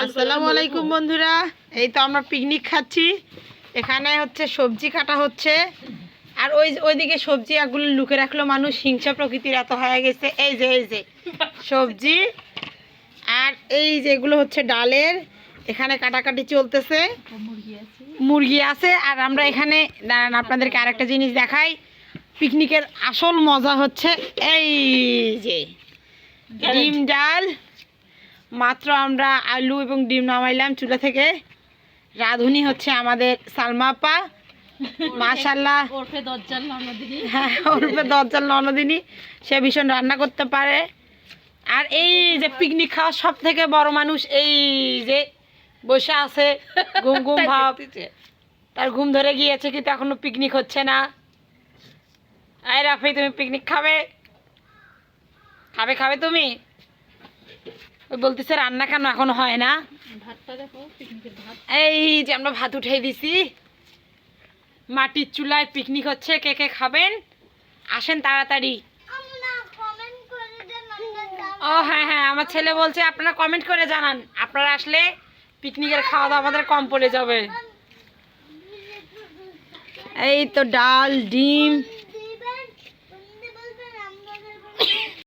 আসসালামু আলাইকুম বন্ধুরা, এই তো আমরা পিকনিক খাচ্ছি। এখানে হচ্ছে সবজি কাটা হচ্ছে, আর ওইদিকে সবজি এগুলো লুকে রাখলো মানুষ। হিংসা প্রকৃতির এত হয়ে গেছে। এই যে সবজি, আর এই যেগুলো হচ্ছে ডালের, এখানে কাটাকাটি চলতেছে। মুরগি আছে। আর আমরা এখানে দাঁড়ান, আপনাদেরকে আরেকটা জিনিস দেখাই। পিকনিকের আসল মজা হচ্ছে এই যে ডিম ডাল। মাত্র আমরা আলু এবং ডিম নামাইলাম চুলা থেকে। রাঁধুনি হচ্ছে আমাদের সালমা আপা, মাশাআল্লাহ। হ্যাঁ, ওরফে দজ্জাল ননদিনী। সে ভীষণ রান্না করতে পারে। আর এই যে পিকনিক খাওয়া সব থেকে বড় মানুষ, এই যে বসে আছে ঘুম ঘুম ভাব। তার ঘুম ধরে গিয়েছে, কিন্তু এখনো পিকনিক হচ্ছে না। এই রাফি, তুমি পিকনিক খাবে? খাবে তুমি? ওই বলতেছে রান্না কেন এখনো হয় না। এই যে আমরা ভাত উঠাই দিছি, মাটির চুলায় পিকনিক হচ্ছে। কে কে খাবেন আসেন তাড়াতাড়ি। ও হ্যাঁ হ্যাঁ, আমার ছেলে বলছে আপনারা কমেন্ট করে জানান, আপনারা আসলে পিকনিকের খাওয়া দাওয়া আমাদের কম পড়ে যাবে। এই তো ডাল, ডিম,